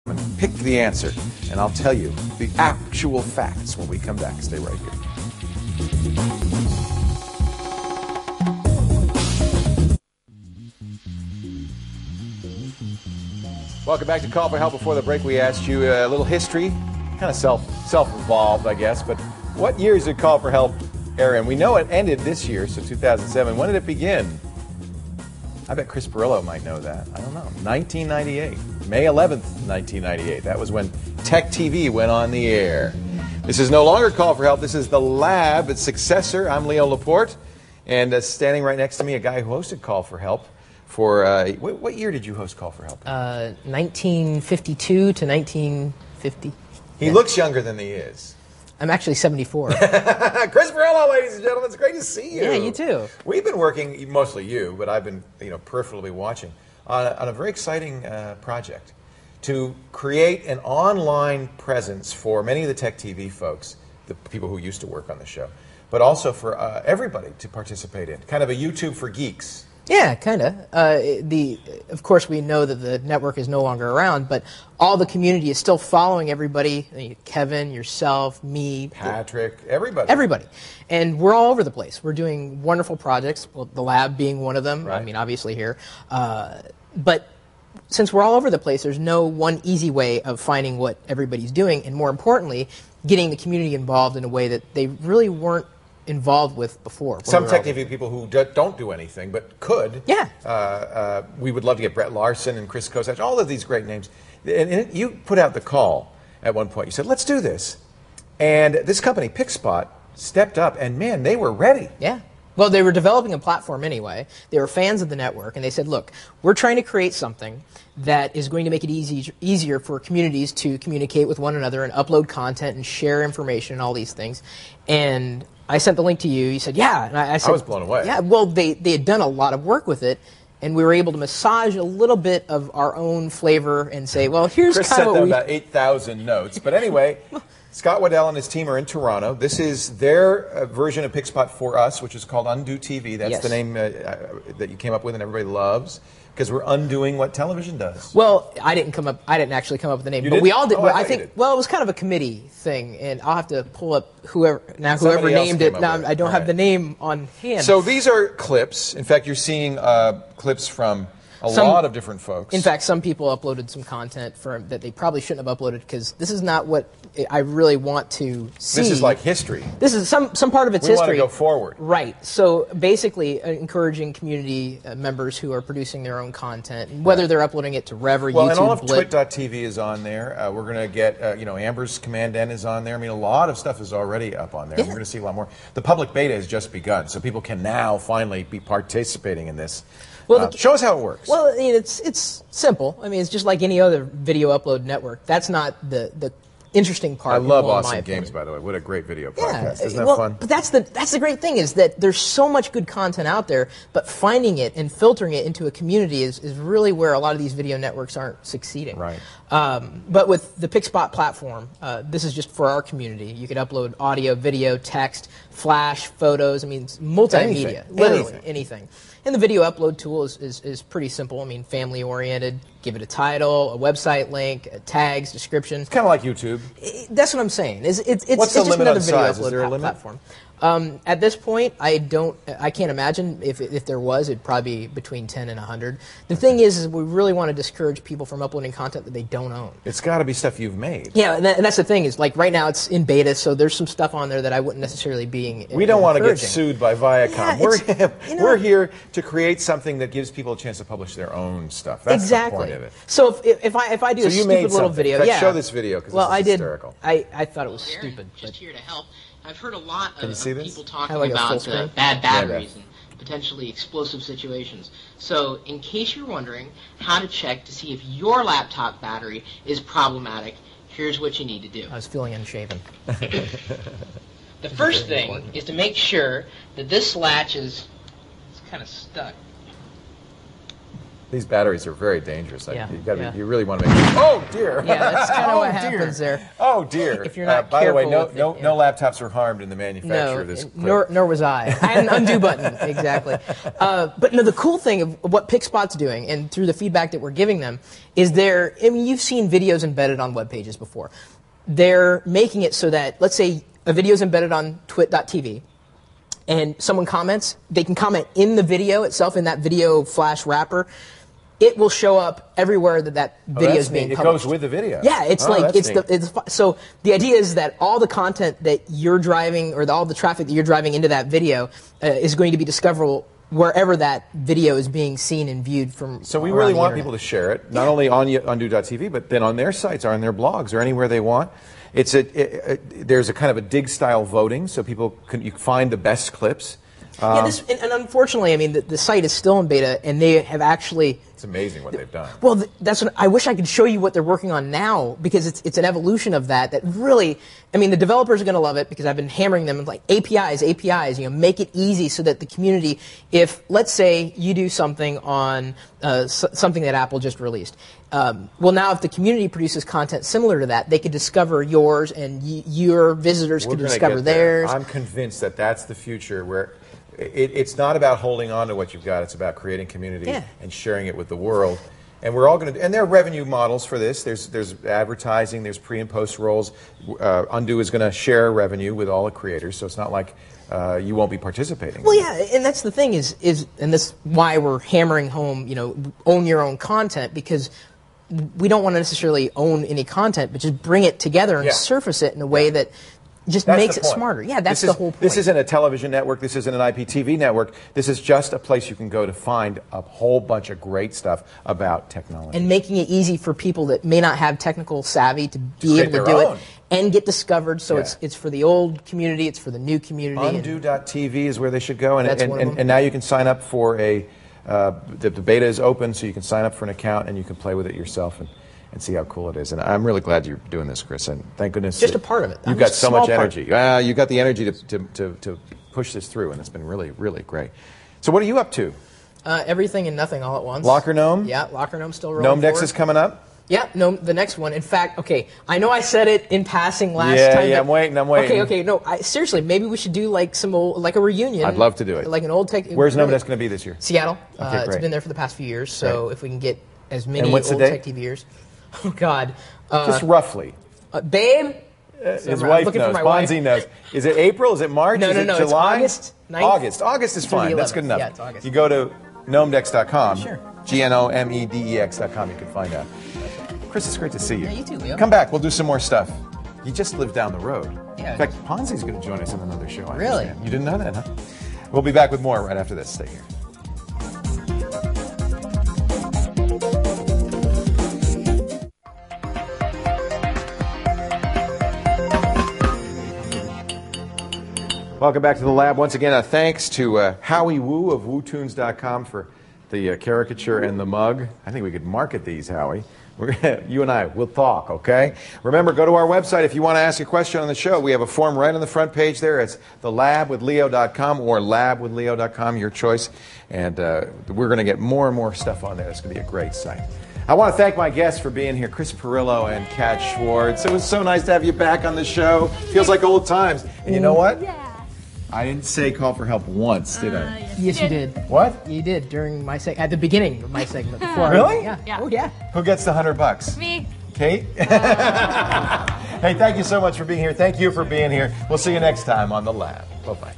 and pick the answer, and I'll tell you the actual facts when we come back. Stay right here. Welcome back to Call for Help. Before the break, we asked you a little history, kind of self-involved, I guess, but what years did Call for Help air in? We know it ended this year, so 2007. When did it begin? I bet Chris Pirillo might know that. I don't know. 1998. May 11th, 1998. That was when Tech TV went on the air. This is no longer Call for Help. This is The Lab, its successor. I'm Leo Laporte, and standing right next to me, a guy who hosted Call for Help for, what year did you host Call for Help? 1952 to 1950. He looks younger than he is. I'm actually 74. Chris Pirillo, ladies and gentlemen, it's great to see you. Yeah, you too. We've been working, mostly you, but I've been, peripherally watching on a very exciting project to create an online presence for many of the Tech TV folks, the people who used to work on the show, but also for everybody to participate in, kind of a YouTube for geeks. Yeah, kind of. Of course, we know that the network is no longer around, but all the community is still following everybody. Kevin, yourself, me, Patrick, everybody. Everybody. And we're all over the place. We're doing wonderful projects, well, the lab being one of them. Right. I mean, obviously here. But since we're all over the place, there's no one easy way of finding what everybody's doing, and more importantly, getting the community involved in a way that they really weren't involved with before. Some Tech TV people who don't do anything but could. Yeah. We would love to get Brett Larson and Chris Kosach, all of these great names. And you put out the call at one point. You said, let's do this. And this company, PickSpot, stepped up, and man, they were ready. Yeah. Well, they were developing a platform anyway. They were fans of the network, and they said, look, we're trying to create something that is going to make it easier for communities to communicate with one another and upload content and share information and all these things. And I sent the link to you. You said, yeah. And I said, I was blown away. Yeah, well, they had done a lot of work with it, and we were able to massage a little bit of our own flavor and say, well, here's Chris kind of sent what them we... about 8,000 notes. But anyway, Scott Waddell and his team are in Toronto. This is their version of PickSpot for us, which is called Undo TV. That's Yes. the name that you came up with and everybody loves, because we're undoing what television does. Well, I didn't actually come up with the name, You but didn't? we all did. Oh, Well, I I thought you think. did. Well, it was kind of a committee thing, and I'll have to pull up whoever Somebody else named came it. up Now with it. I don't All have right. the name on hand. So these are clips. In fact, you're seeing clips from a lot of different folks. In fact, some people uploaded some content that they probably shouldn't have uploaded because this is not what I really want to see. This is like history. This is some part of its We want history. to go forward. Right. So basically, encouraging community members who are producing their own content, whether they're uploading it to Rev or Well, YouTube, and all of Blip. Twit.tv is on there. We're going to get, Amber's Command N is on there. I mean, a lot of stuff is already up on there. Yeah. We're going to see a lot more. The public beta has just begun, so people can now finally be participating in this. Well, Show us how it works. Well, I mean, it's simple. I mean, it's just like any other video upload network. That's not the interesting part. I love well, in my Awesome opinion. Games, by the way. What a great video Yeah, podcast. Isn't that well, fun? But that's the great thing is that there's so much good content out there, but finding it and filtering it into a community is really where a lot of these video networks aren't succeeding. Right. But with the PickSpot platform, this is just for our community. You could upload audio, video, text, flash, photos. I mean, it's multimedia. Anything. Literally anything. And the video upload tool is pretty simple. I mean, family-oriented. Give it a title, a website link, tags, description. It's kind of like YouTube. That's what I'm saying. It's What's the just limit another on video size? Is upload there a limit? platform. At this point, I can't imagine if there was, it'd probably be between 10 and 100. The thing is we really want to discourage people from uploading content that they don't own. It's got to be stuff you've made. Yeah, and that's the thing is like right now it's in beta, so there's some stuff on there that I wouldn't necessarily be. We don't want to get encouraging. sued by Viacom. Yeah, We're here to create something that gives people a chance to publish their own stuff. That's exactly. the point of it. So if I do So a you stupid made little something. video, In fact, yeah. show this video because well, this is I did. hysterical. I thought it was There, stupid, just but here to help. I've heard a lot Can you of see this? people talking How do I go full about screen? bad batteries Yeah, and potentially explosive situations. So, in case you're wondering how to check to see if your laptop battery is problematic, here's what you need to do. I was feeling unshaven. The first thing is to make sure that this latch is kind of stuck. These batteries are very dangerous. Yeah, You really want to make. Oh dear! Yeah, that's kind of Oh, what dear. happens there. Oh dear! If you're not by the way, careful with it, no laptops were harmed in the manufacture of this clip. nor was I. I had an undo button, exactly. But no, the cool thing of what PicSpot's doing, and through the feedback that we're giving them, is you've seen videos embedded on web pages before. They're making it so that, let's say, a video is embedded on twit.tv, and someone comments, they can comment in the video itself, in that video flash wrapper. It will show up everywhere that video is being It published. goes with the video. Yeah, it's that's neat. so the idea is that all the content that you're driving, or all the traffic that you're driving into that video, is going to be discoverable wherever that video is being seen and viewed from. So we around really the want internet. people to share it, not only on undo.tv, but then on their sites, or on their blogs, or anywhere they want. There's a kind of a dig style voting, so you can find the best clips. And unfortunately, I mean, the site is still in beta, and they have actually. It's amazing what they've done. Well, that's what I wish I could show you what they're working on now, because it's an evolution of that really. I mean, the developers are going to love it, because I've been hammering them like APIs. Make it easy so that the community, if let's say you do something on something that Apple just released. Well, now if the community produces content similar to that, they could discover yours, and your visitors could discover theirs. I'm convinced that that's the future where. It's not about holding on to what you've got. It's about creating community and sharing it with the world. And we're all going to. And there are revenue models for this. There's advertising. There's pre and post rolls. Undo is going to share revenue with all the creators. So it's not like you won't be participating. Well, yeah, and that's the thing is, and this is why we're hammering home. Own your own content, because we don't want to necessarily own any content, but just bring it together and surface it in a way that. Just makes it smarter. Yeah, that's the whole point. This isn't a television network. This isn't an IPTV network. This is just a place you can go to find a whole bunch of great stuff about technology. And making it easy for people that may not have technical savvy to be able to do it and get discovered. So it's for the old community. It's for the new community. Undo.tv is where they should go. And, That's one of them. And now you can sign up for the beta is open, so you can sign up for an account and you can play with it yourself and see how cool it is. And I'm really glad you're doing this, Chris. And thank goodness. Just a part of it. You've got so much energy. You've got the energy to push this through, and it's been really, really great. So what are you up to? Everything and nothing all at once. Locker Gnome? Yeah, Locker Gnome still rolling Gnomedex is coming up? Yeah, no, the next one. In fact, okay, I know I said it in passing last time. Yeah, I'm waiting. Okay, no, seriously, maybe we should do like a reunion. I'd love to do it. Like an old tech. Where's Gnomedex going to be this year? Seattle. Okay, it's been there for the past few years, so if we can get as many what's old the tech TV years. Oh, God. Just roughly. Babe? His wife knows. Bonzi knows. Is it April? Is it March? No, is it July? it's August 9th. August is fine. That's good enough. Yeah, it's August. You go to gnomedex.com. Sure. GNOMEDEX.com. You can find out. Chris, it's great to see you. Yeah, you too, Leo. Come back. We'll do some more stuff. You just live down the road. Yeah. In fact, Ponzi's going to join us on another show. I Really? understand. You didn't know that, huh? We'll be back with more right after this. Stay here. Welcome back to the lab. Once again, thanks to Howie Wu of WooTunes.com for the caricature and the mug. I think we could market these, Howie. You and I, we'll talk, okay? Remember, go to our website if you want to ask a question on the show. We have a form right on the front page there. It's thelabwithleo.com or labwithleo.com, your choice. And we're going to get more and more stuff on there. It's going to be a great site. I want to thank my guests for being here, Chris Pirillo and Kat Schwartz. It was so nice to have you back on the show. Feels like old times. And you know what? Yeah. I didn't say call for help once, did I? Yes, you did. What? You did during my at the beginning of my segment. Before Really? Yeah. Oh, yeah. Who gets the $100? Me. Kate? Hey, thank you so much for being here. Thank you for being here. We'll see you next time on The Lab. Bye-bye.